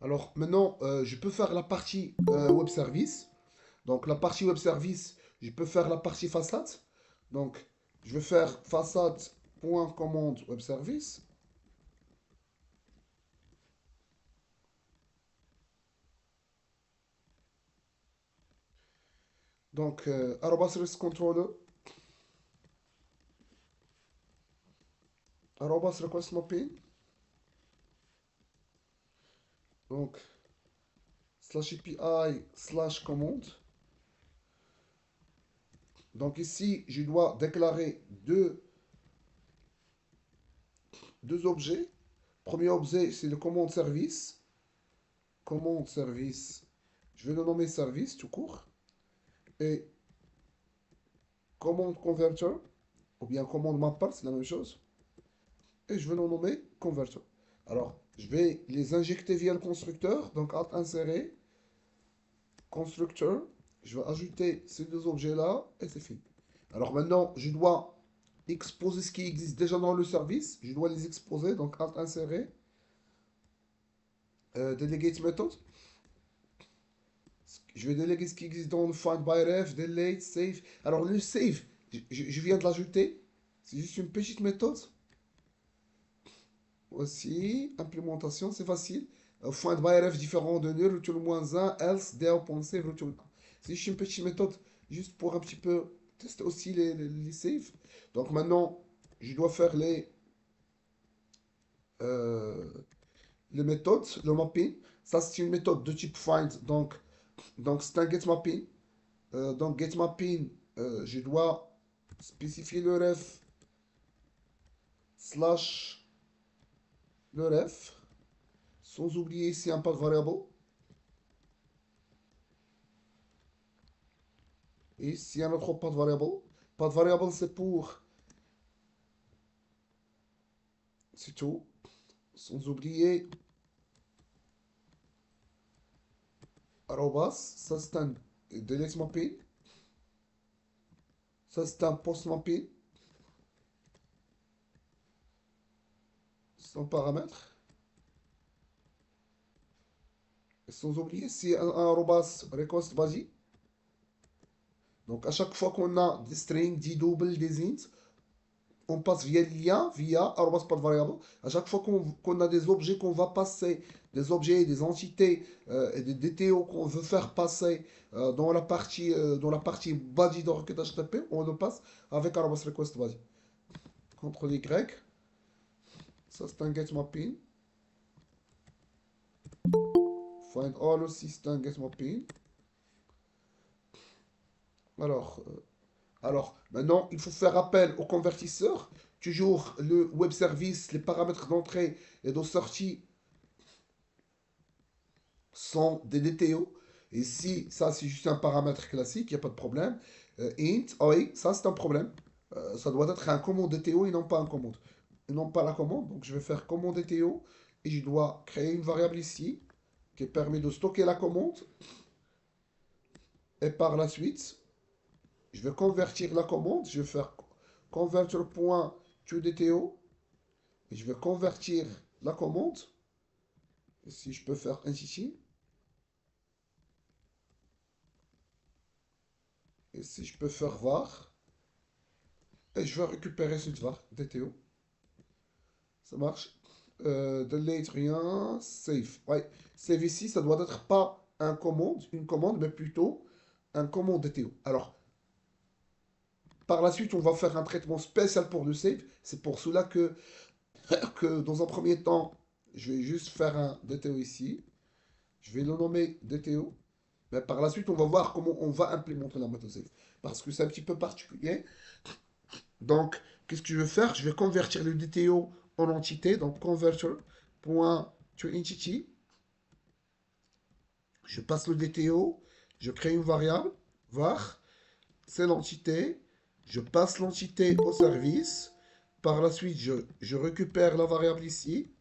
Alors maintenant, je peux faire la partie web service. Donc la partie web service, je peux faire la partie façade. Donc je vais faire façade.commande web service. Donc arrobas REST controller, arrobas request mapping. Donc slash API slash commande. Donc ici, je dois déclarer deux objets. Premier objet, c'est le commande service. Commande service, je vais le nommer service tout court. Et commande converter, ou bien commande mapper, c'est la même chose. Et je vais le nommer converter. Alors, je vais les injecter via le constructeur. Donc, alt insérer, constructeur. Je vais ajouter ces deux objets-là et c'est fini. Alors maintenant, je dois exposer ce qui existe déjà dans le service. Je dois les exposer. Donc, alt insérer, delegate method. Je vais déléguer ce qui existe dans le find by ref, delete, save. Alors, le save, je viens de l'ajouter. C'est juste une petite méthode. Aussi, implémentation, c'est facile. Find by ref différent de nul, retourne -1, else, del.save, retourne 1. C'est juste une petite méthode, juste pour un petit peu tester aussi les saves. Donc maintenant, je dois faire euh, les méthodes, le mapping. Ça, c'est une méthode de type find. Donc c'est un get mapping. Donc get mapping, je dois spécifier le ref slash le ref, sans oublier ici un path variable. Et ici un autre path variable. Path variable, c'est pour, c'est tout. Sans oublier arrobas, ça c'est un delete mapping, ça c'est un post mapping, sans paramètre. Et sans oublier ici un arrobas request body. Donc à chaque fois qu'on a des strings, des doubles, des ints, on passe via le lien, via arrobas path variable. À chaque fois qu'on a des objets qu'on va passer, des objets, des entités et des DTO qu'on veut faire passer dans la partie body de requête HTTP, on le passe avec arrobas request body. CTRL Y, ça c'est un get mapping. Find all aussi c'est un get mapping. Alors, maintenant, il faut faire appel au convertisseur. Toujours le web service, les paramètres d'entrée et de sortie sont des DTO. Et si ça, c'est juste un paramètre classique, il n'y a pas de problème. Int, ah oui, ça, c'est un problème. Ça doit être un commande DTO et non pas un commande. Et non pas la commande. Donc, je vais faire commande DTO et je dois créer une variable ici qui permet de stocker la commande. Et par la suite, je vais convertir la commande. Je vais faire converter.toDTO et je vais convertir la commande. Ici, je peux faire entity. Ici, je peux faire var. Et je vais récupérer cette var DTO. Ça marche. Delete rien. Save. Ouais. Save ici, ça doit être pas une commande, mais plutôt un commande DTO. Alors, par la suite, on va faire un traitement spécial pour le save. C'est pour cela que dans un premier temps, je vais juste faire un DTO ici. Je vais le nommer DTO. Mais par la suite, on va voir comment on va implémenter la méthode save. Parce que c'est un petit peu particulier. Donc, qu'est-ce que je vais faire? Je vais convertir le DTO en entité. Donc, converter.toEntity. Je passe le DTO. Je crée une variable. Var. C'est l'entité. Je passe l'entité au service. Par la suite, je récupère la variable ici.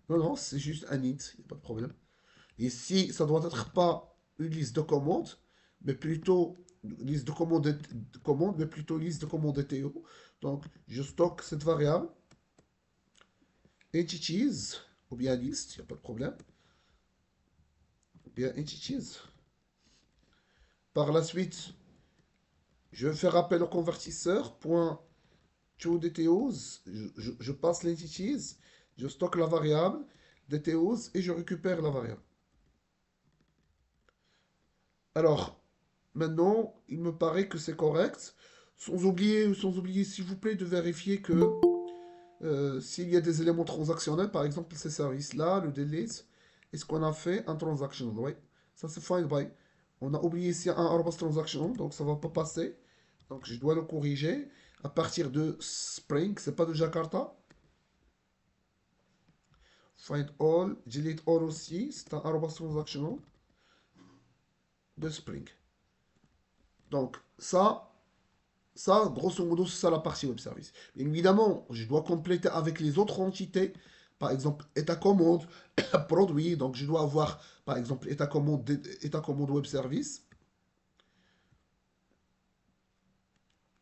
Non, non, c'est juste un int. Il n'y a pas de problème. Ici, ça doit être pas une liste de commandes, mais plutôt une liste de commandes, mais plutôt une liste de commandes DTO. Donc, je stocke cette variable, entities, ou bien list, il n'y a pas de problème. bien entities. Par la suite, je vais faire appel au convertisseur. Point toDTOs. Je passe l'entities. Je stocke la variable DTOs et je récupère la variable. Alors, maintenant, il me paraît que c'est correct. Sans oublier, s'il vous plaît, de vérifier que s'il y a des éléments transactionnels, par exemple ces services-là, le delete, est-ce qu'on a fait un transaction? Oui, ça c'est find by. On a oublié ici un arrobas transaction, donc ça ne va pas passer. Donc je dois le corriger à partir de Spring, c'est pas de Jakarta. Find all, delete all aussi, c'est un arrobas transaction de Spring. Donc ça, grosso modo, c'est ça la partie web service. Bien évidemment, je dois compléter avec les autres entités. Par exemple, état commande, produit. Donc, je dois avoir, par exemple, état commande web service.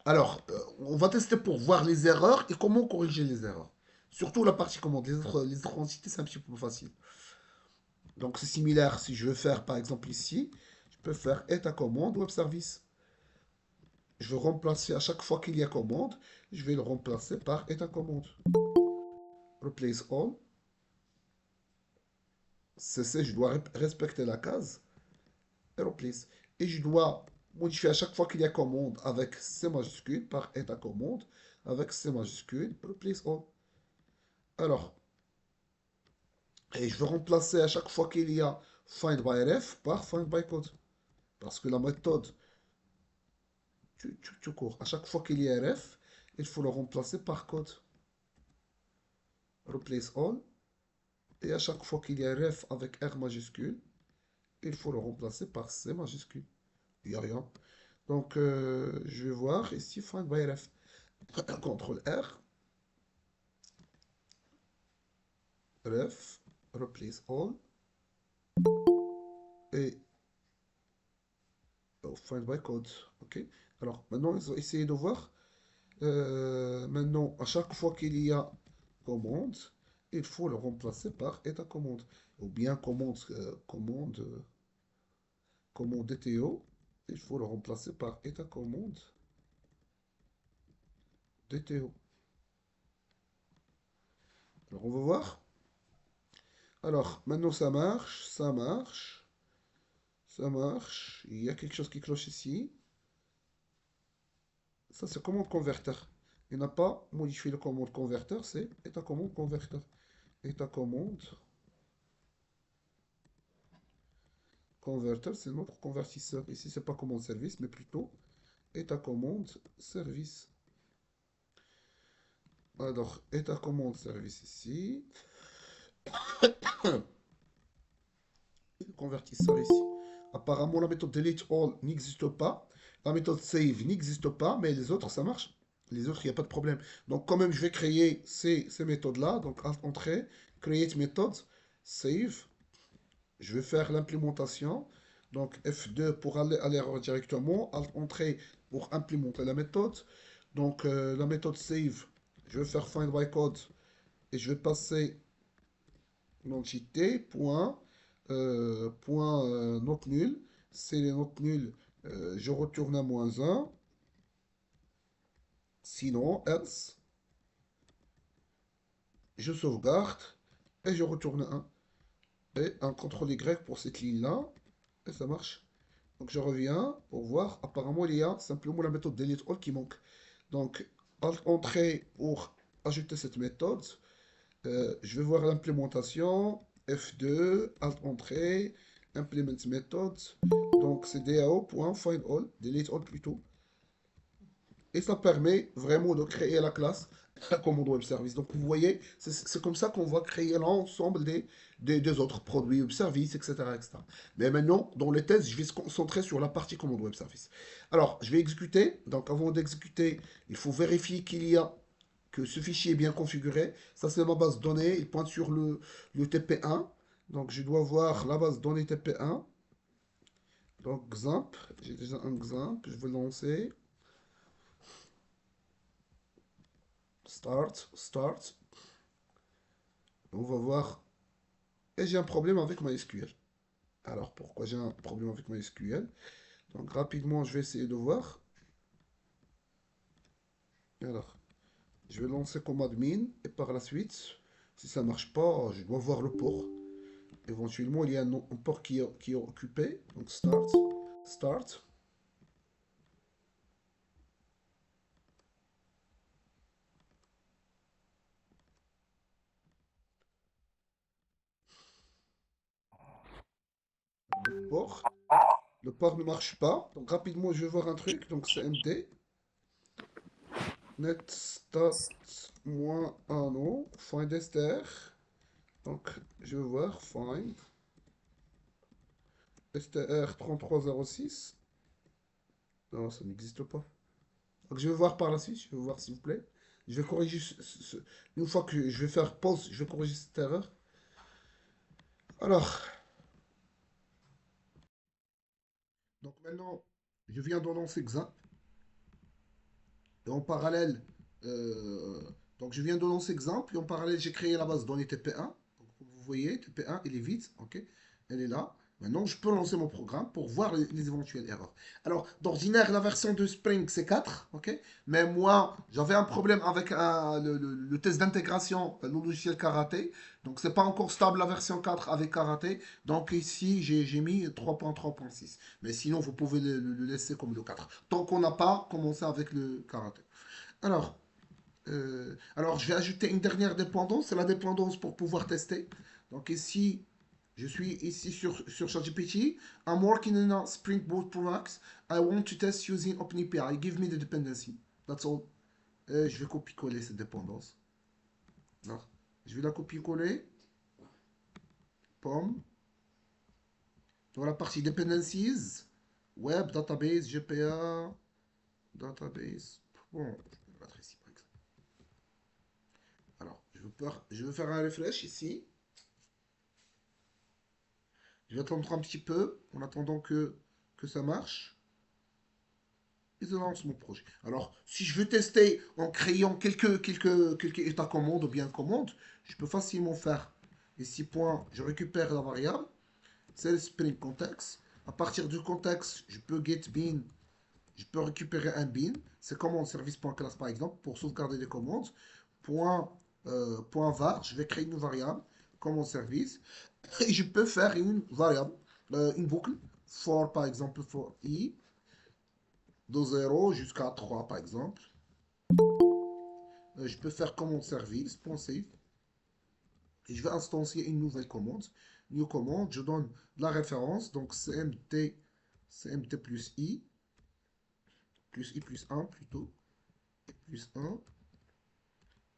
Alors, on va tester pour voir les erreurs et comment corriger les erreurs. Surtout la partie commande. Les autres entités, c'est un petit peu plus facile. Donc, c'est similaire. Si je veux faire, par exemple, ici, je peux faire état commande web service. Je veux remplacer à chaque fois qu'il y a commande, je vais le remplacer par état commande. Replace all. CC, je dois respecter la case et replace. Et je dois modifier à chaque fois qu'il y a commande avec C majuscule par état commande avec C majuscule, replace all. Alors, et je vais remplacer à chaque fois qu'il y a find by ref par find by code. Parce que la méthode, tu cours. À chaque fois qu'il y a ref, il faut le remplacer par code. Replace all. Et à chaque fois qu'il y a ref avec R majuscule, il faut le remplacer par C majuscule. Il n'y a rien. Donc, je vais voir ici, find by ref. CTRL R, ref, replace all, et find by code. Ok. Alors, maintenant, ils ont essayé de voir. Maintenant, à chaque fois qu'il y a commande, il faut le remplacer par état commande. Ou bien commande DTO, il faut le remplacer par état commande DTO. Alors, on va voir. Alors, maintenant ça marche, ça marche, ça marche. Il y a quelque chose qui cloche ici. Ça, c'est commande converteur. Il n'a pas modifié le commande converteur, c'est état commande converteur. État commande converteur, c'est notre convertisseur. Ici, c'est pas commande service, mais plutôt état commande service. Alors, état commande service ici. Et le convertisseur ici. Apparemment, la méthode delete all n'existe pas. La méthode save n'existe pas, mais les autres, ça marche. Les autres, il n'y a pas de problème. Donc, quand même, je vais créer ces méthodes-là. Donc, entrée, create method, save. Je vais faire l'implémentation. Donc, F2 pour aller à l'erreur directement. Entrée pour implémenter la méthode. Donc, la méthode save, je vais faire find by code. Et je vais passer l'entité, note nulle. C'est les notes nulles, je retourne à -1. Sinon, else, je sauvegarde et je retourne 1. Et un CTRL Y pour cette ligne-là. Et ça marche. Donc je reviens pour voir. Apparemment, il y a simplement la méthode delete all qui manque. Donc, Alt entrée pour ajouter cette méthode. Je vais voir l'implémentation. F2, Alt entrée, implement method. Donc c'est DAO.findAll, delete all plutôt. Et ça permet vraiment de créer la classe commande web service. Donc vous voyez, c'est comme ça qu'on va créer l'ensemble des autres produits web service, etc., etc. Mais maintenant, dans les tests, je vais se concentrer sur la partie commande web service. Alors, je vais exécuter. Donc avant d'exécuter, il faut vérifier que ce fichier est bien configuré. Ça, c'est ma base de données. Il pointe sur le TP1. Donc je dois voir la base de données TP1. Donc, XAMPP, j'ai déjà un XAMPP, je vais lancer. Start. On va voir. Et j'ai un problème avec MySQL. Alors, pourquoi j'ai un problème avec MySQL? Donc, rapidement, je vais essayer de voir. Alors, je vais lancer comme admin et par la suite, si ça marche pas, je dois voir le port. Éventuellement, il y a un port qui est occupé. Donc, start. Le port. Le port ne marche pas. Donc, rapidement, je vais voir un truc. Donc, CMD. Netstat -1 non. Find str. Donc, je vais voir. Find str 3306. Non, ça n'existe pas. Donc, je vais voir par la suite. Je vais voir, s'il vous plaît. Je vais corriger une fois que je vais faire pause, je vais corriger cette erreur. Alors, donc maintenant, je viens de lancer Xampp. Et en parallèle, euh, donc je viens de lancer Xampp. Et en parallèle, j'ai créé la base de données TP1. Donc, vous voyez, TP1, elle est vide. Ok, elle est là. Maintenant, je peux lancer mon programme pour voir les éventuelles erreurs. Alors, d'ordinaire, la version de Spring, c'est 4. Ok, mais moi, j'avais un problème avec le test d'intégration, le logiciel Karaté. Donc, c'est pas encore stable la version 4 avec Karaté. Donc, ici, j'ai mis 3.3.6. Mais sinon, vous pouvez le laisser comme le 4. Tant qu'on n'a pas commencé avec le Karaté. Alors, alors, je vais ajouter une dernière dépendance. C'est la dépendance pour pouvoir tester. Donc, ici, je suis ici sur ChatGPT. I'm working in a Spring Boot Products. I want to test using OpenAPI. Give me the dependency. That's all. Je vais copier-coller cette dépendance. Alors, je vais la copier-coller. Pomme. Dans la partie dependencies. Web, database, GPA, database. Bon, je vais le mettre ici par exemple. Alors, je vais faire un refresh ici. Je vais attendre un petit peu en attendant que ça marche. Et je lance mon projet. Alors, si je veux tester en créant quelques états commandes ou bien commandes, je peux facilement faire ici point, je récupère la variable, c'est le Spring Context. À partir du contexte, je peux get bin, je peux récupérer un bin, c'est commande service.class par exemple, pour sauvegarder les commandes. Point var, je vais créer une variable, commande service, et je peux faire une variable, une boucle, for par exemple, for i, de 0 jusqu'à 3 par exemple. Je peux faire commande service, .save, et je vais instancier une nouvelle commande. New commande, je donne la référence, donc cmt plus i plus 1 plutôt, plus 1.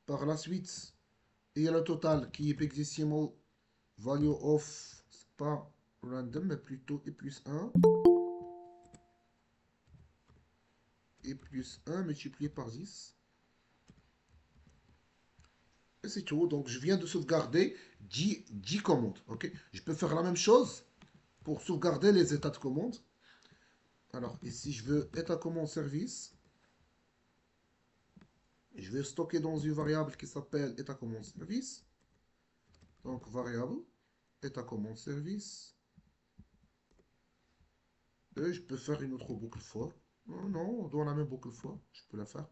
Par la suite, il y a le total qui est bigdecimal value of, c'est pas random, mais plutôt i plus 1. Et plus 1 multiplié par 10. Et c'est tout. Donc, je viens de sauvegarder 10 commandes. Ok, je peux faire la même chose pour sauvegarder les états de commande. Alors, ici, je veux état commande service. Je vais stocker dans une variable qui s'appelle état commande service. Donc, variable état commande service. Et je peux faire une autre boucle for. Non, non, dans la même boucle for, je peux la faire.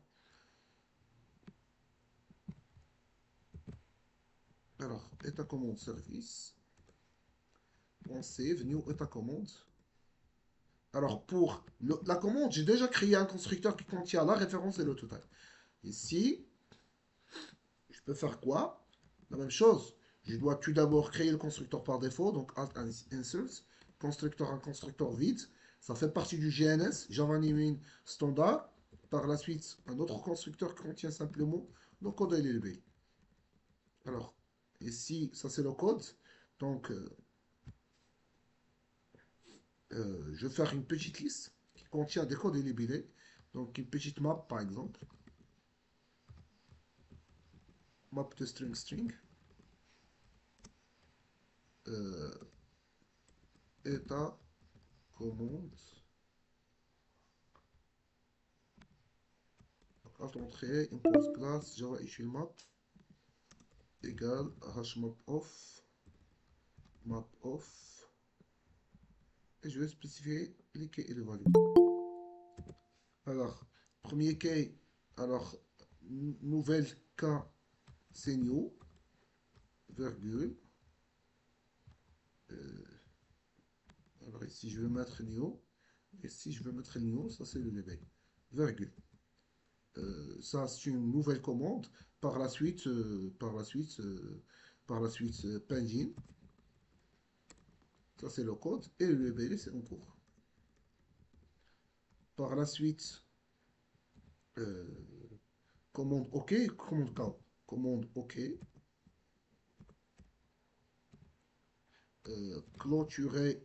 Alors, état commande service. On save, new état commande. Alors, pour la commande, j'ai déjà créé un constructeur qui contient la référence et le total. Ici, je peux faire quoi? La même chose. Je dois tout d'abord créer le constructeur par défaut, donc Alt Insert, constructeur un constructeur vide. Ça fait partie du GNS, Java Naming Standard. Par la suite, un autre constructeur qui contient simplement le code LLB. Alors, ici, ça c'est le code. Donc, je vais faire une petite liste qui contient des codes LLB. Donc, une petite map, par exemple. Map de string. Euh, état commande. Alt entrée, impose class, Java issue map égale hashmap off, map off, et je vais spécifier les keys et les values. Alors, premier key, alors, nouvelle K, c'est new, virgule. Alors ici, je vais mettre new. Et si je veux mettre new, ça c'est le bébé. Virgule. Ça, c'est une nouvelle commande. Par la suite, pending. Ça, c'est le code. Et le bébé, c'est en cours. Par la suite, euh, commande OK, commande K. Commande OK. Clôturer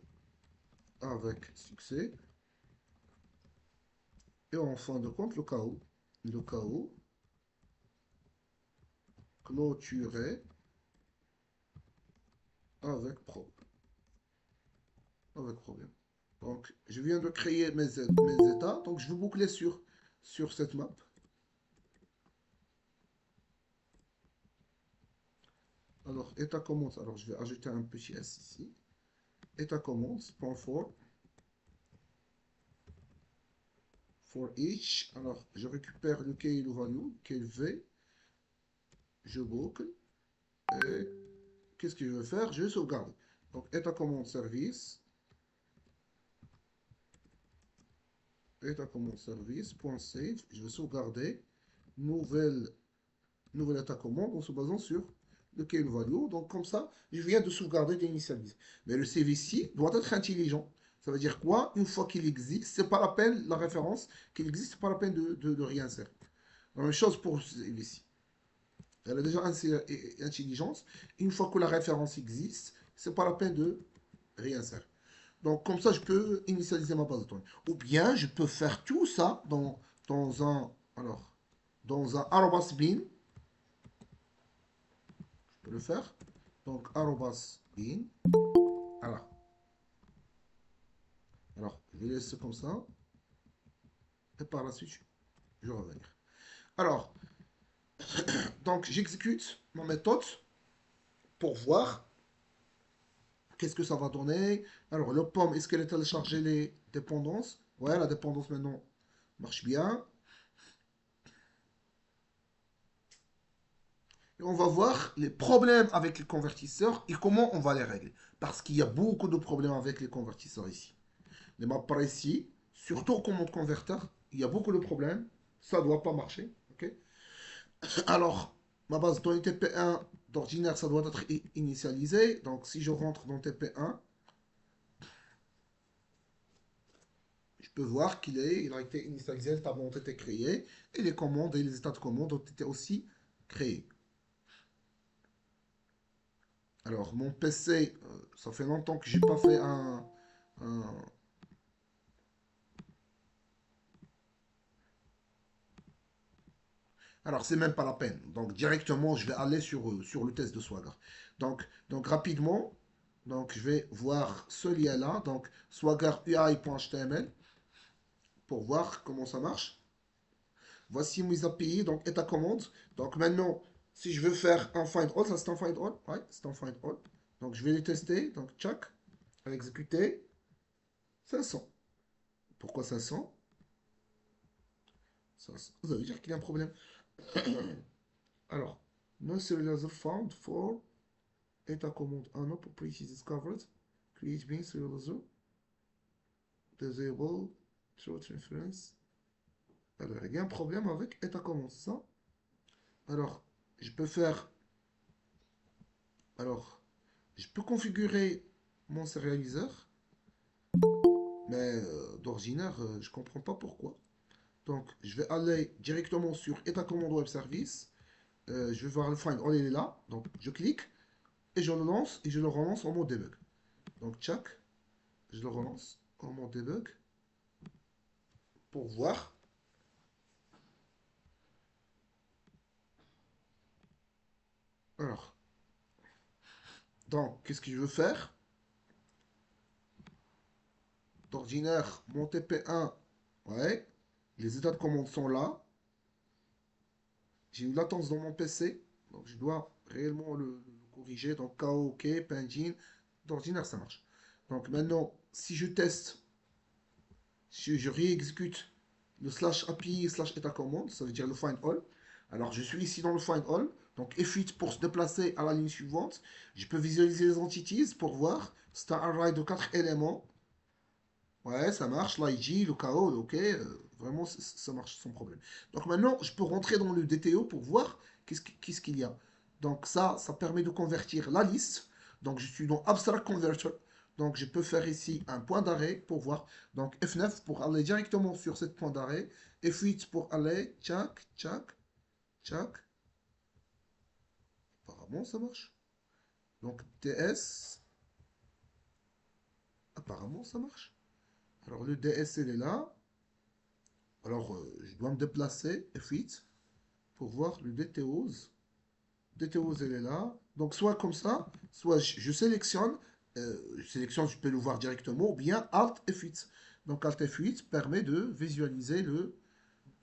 avec succès. Et en fin de compte, le KO. Le KO. Clôturer avec pro. Avec problème. Donc, je viens de créer mes états. Donc, je vais boucler sur cette map. Alors, état commence. Alors, je vais ajouter un petit S ici. État commence. Point for each. Alors, je récupère le key et le value. Key V. Je boucle. Et qu'est-ce que je vais faire? Je vais sauvegarder. Donc, état commence service. État commence service. Point save. Je vais sauvegarder. Nouvelle nouvelle attaque commande en se basant sur le key value. Donc comme ça, je viens de sauvegarder, d'initialiser. Mais le CVC doit être intelligent. Ça veut dire quoi? Une fois qu'il existe, c'est pas la peine, la référence qu'il existe, c'est pas la peine de rien faire. La même chose pour CVC. Elle a déjà intelligence. Une fois que la référence existe, c'est pas la peine de rien faire. Donc comme ça, je peux initialiser ma base de données. Ou bien, je peux faire tout ça dans un, alors, dans un arrobas bin. Je peux le faire. Donc, arrobas bin. Alors, je vais laisser comme ça. Et par la suite, je vais revenir. Alors, donc, j'exécute ma méthode pour voir qu'est-ce que ça va donner. Alors, le pomme, est-ce qu'elle a téléchargé les dépendances? Ouais, la dépendance maintenant marche bien. Et on va voir les problèmes avec les convertisseurs et comment on va les régler. Parce qu'il y a beaucoup de problèmes avec les convertisseurs ici. Les maps par ici, surtout au commande converteur, il y a beaucoup de problèmes. Ça ne doit pas marcher. Ok. Alors, ma base de données TP1 d'ordinaire, ça doit être initialisé. Donc, si je rentre dans TP1, je peux voir il a été initialisé, les tables ont été créées et les commandes et les états de commande ont été aussi créés. Alors, mon PC, ça fait longtemps que j'ai pas fait un- Alors, c'est même pas la peine. Donc, directement, je vais aller sur le test de Swagger. Donc rapidement, je vais voir ce lien-là, donc swagger UI.html, pour voir comment ça marche. Voici mes API, donc état commande. Donc maintenant, si je veux faire un find all, ça c'est un find all. Ouais, c'est un find all. Donc je vais les tester. Donc check, exécuter. 500. Pourquoi 500? Ça veut dire qu'il y a un problème. Alors, no serializer found for état commande. Ah non, property discovered. Create being serializer. Disable. Truth reference. Alors, il y a un problème avec état commande, ça. Alors, je peux faire. Alors, je peux configurer mon serializer. Mais d'ordinaire, je ne comprends pas pourquoi. Donc, je vais aller directement sur état commande web service. Je vais voir le find all, il est là. Donc, je clique et je le lance et je le relance en mode debug. Donc, check, je le relance en mode debug pour voir. Alors, donc, qu'est-ce que je veux faire? D'ordinaire, mon TP1, ouais, les états de commande sont là. J'ai une latence dans mon PC, donc je dois réellement le corriger. Donc, KO, OK, Pangine, d'ordinaire, ça marche. Donc maintenant, si je teste, si je réexécute le slash API slash état commande, ça veut dire le find all. Alors je suis ici dans le find all. Donc F8 pour se déplacer à la ligne suivante. Je peux visualiser les entities pour voir. C'est un array de 4 éléments. Ouais, ça marche. L'IG, le KO, le OK. Vraiment, ça marche sans problème. Donc maintenant, je peux rentrer dans le DTO pour voir qu'est-ce qu'il y a. Donc ça permet de convertir la liste. Donc je suis dans Abstract Converter. Donc je peux faire ici un point d'arrêt pour voir. Donc F9 pour aller directement sur ce point d'arrêt. F8 pour aller, tchac, tchac, tchac. Apparemment, ça marche. Donc DS, apparemment, ça marche. Alors le DS, il est là. Alors je dois me déplacer, F8, pour voir le DTOs. DTOs, elle est là. Donc soit comme ça, soit je sélectionne, je peux le voir directement, ou bien Alt F8. Donc Alt F8 permet de visualiser le...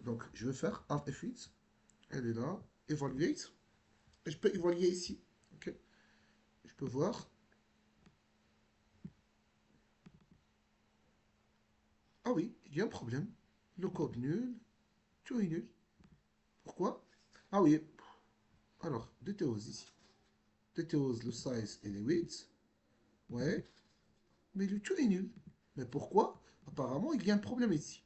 Donc je vais faire Alt F8, elle est là, Evaluate, et je peux évaluer ici. Ok. Je peux voir. Ah oui, il y a un problème. Le code nul, tout est nul. Pourquoi? Ah oui, alors, DTOs ici. DTOs, le size et les widths. Ouais, mais le tout est nul. Mais pourquoi? Apparemment, il y a un problème ici.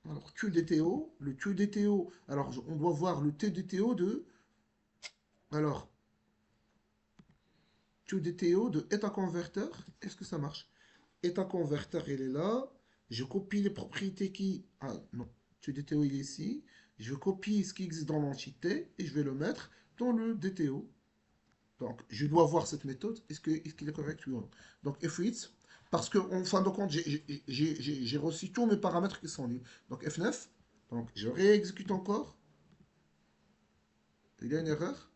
Alors, QDTO, le QDTO, alors on doit voir le TDTO de, alors, QDTO de état converter, est-ce que ça marche? État converter, il est là, je copie les propriétés qui, ah non, QDTO il est ici, je copie ce qui existe dans l'entité et je vais le mettre dans le DTO. Donc, je dois voir cette méthode, est-ce qu'il est correct oui ou non? Donc, F8, parce qu'en fin de compte, j'ai reçu tous mes paramètres qui sont nuls. Donc, F9, donc je réexécute encore. Il y a une erreur.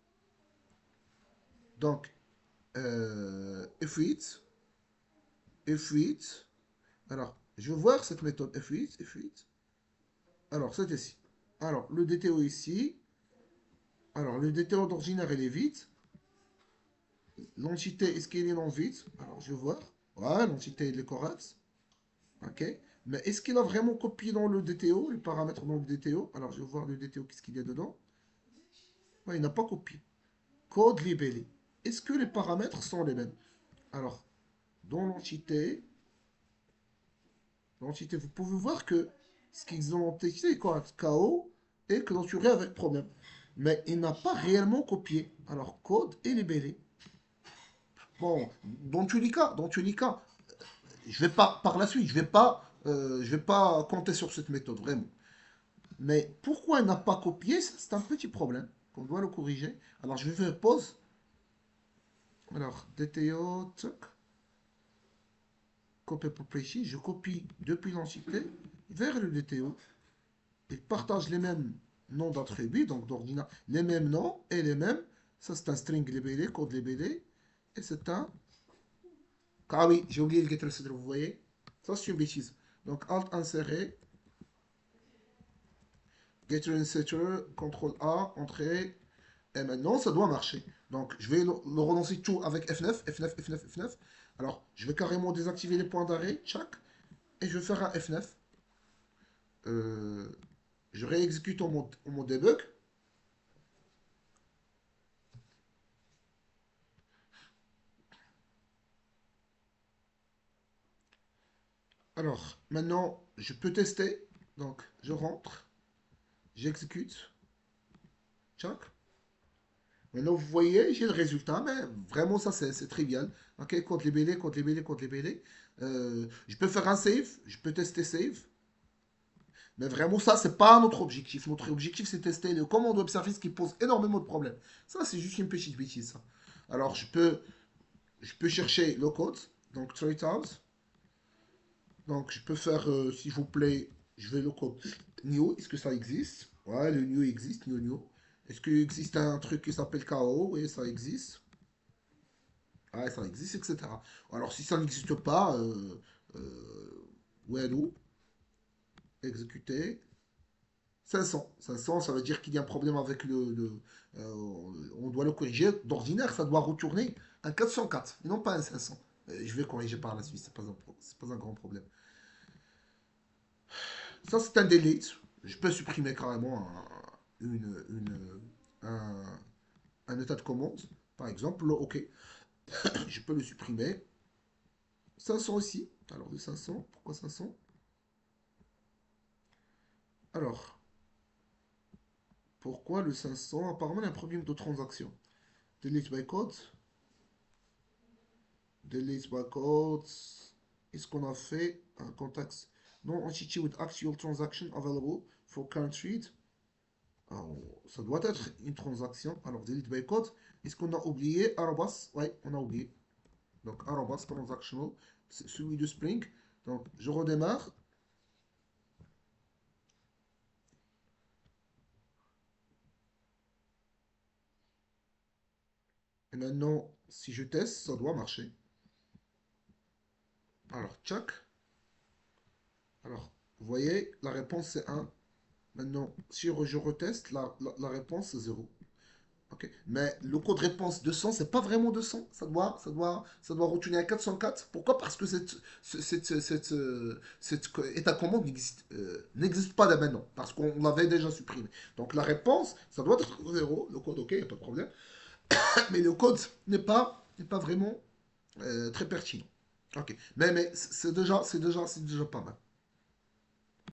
Donc, F8, F8. Alors, je vais voir cette méthode F8, F8. Alors, c'est ici. Alors, le DTO ici. Alors, le DTO d'ordinaire, il est vide. L'entité, est-ce qu'il est non vide? Alors, je vais voir. Ouais, l'entité, il est correct. Ok. Mais est-ce qu'il a vraiment copié dans le DTO, les paramètres dans le DTO? Alors, je vais voir le DTO, qu'est-ce qu'il y a dedans. Ouais, il n'a pas copié. Code libellé. Est-ce que les paramètres sont les mêmes? Alors, dans l'entité, vous pouvez voir que ce qu'ils ont testé est correct. KO est clôturé avec problème. Mais il n'a pas réellement copié. Alors, code est libellé. Bon, dans tous les cas, je vais pas, par la suite, je vais pas compter sur cette méthode, vraiment. Mais pourquoi il n'a pas copié, c'est un petit problème qu'on doit le corriger. Alors, je vais faire pause. Alors, DTO, tac, copy property, je copie depuis l'entité vers le DTO. Ils partagent les mêmes noms d'attributs, donc d'ordinateur, les mêmes noms et les mêmes. Ça, c'est un string libellé, code libellé. Et c'est un... Ah oui, j'ai oublié le getter setter, vous voyez? Ça, c'est une bêtise. Donc, Alt insérer, getter setter, CTRL A, entrée. Et maintenant, ça doit marcher. Donc, je vais le relancer tout avec F9, F9, F9, F9. Alors, je vais carrément désactiver les points d'arrêt, chaque, et je vais faire un F9. Euh, je réexécute en mode debug. Alors, maintenant, je peux tester. Donc, je rentre, j'exécute, check. Maintenant, vous voyez, j'ai le résultat, mais vraiment, ça, c'est trivial. Ok, compte libellé, compte libellé, compte libellé. Je peux faire un save, je peux tester save. Mais vraiment, ça, c'est pas notre objectif. Notre objectif, c'est tester le command web service qui pose énormément de problèmes. Ça, c'est juste une petite bêtise, ça. Alors, je peux chercher le code. Donc, try out. Donc, je peux faire, s'il vous plaît, je vais le code new. Est-ce que ça existe? Ouais, le new existe, new, new. Est-ce qu'il existe un truc qui s'appelle KO? Oui, ça existe. Ouais, ça existe, etc. Alors, si ça n'existe pas, ouais, nous, exécuter. 500. 500, ça veut dire qu'il y a un problème avec on doit le corriger. D'ordinaire, ça doit retourner un 404, et non pas un 500. Je vais corriger par la suite, c'est pas un grand problème. Ça, c'est un delete. Je peux supprimer carrément un, un état de commande. Par exemple, OK. Je peux le supprimer. 500 aussi. Alors, de 500. Pourquoi 500? Alors, pourquoi le 500? Apparemment, il y a un problème de transaction. Delete by code. Delete by code. Est-ce qu'on a fait un contact? Non entity with actual transaction available for current read. Alors, ça doit être une transaction. Alors, delete by code. Est-ce qu'on a oublié arrobas? Oui, on a oublié. Donc, arrobas transactional, c'est celui de Spring. Donc, je redémarre. Et maintenant, si je teste, ça doit marcher. Alors, check. Alors, vous voyez, la réponse c'est 1. Maintenant, si je reteste, la réponse c'est 0. Ok. Mais le code réponse 200, c'est pas vraiment 200. Ça doit retourner à 404. Pourquoi? Parce que cette état commande n'existe pas là maintenant. Parce qu'on l'avait déjà supprimé. Donc la réponse, ça doit être 0. Le code, ok, il n'y a pas de problème. Mais le code n'est pas vraiment très pertinent. Ok. Mais c'est déjà pas mal.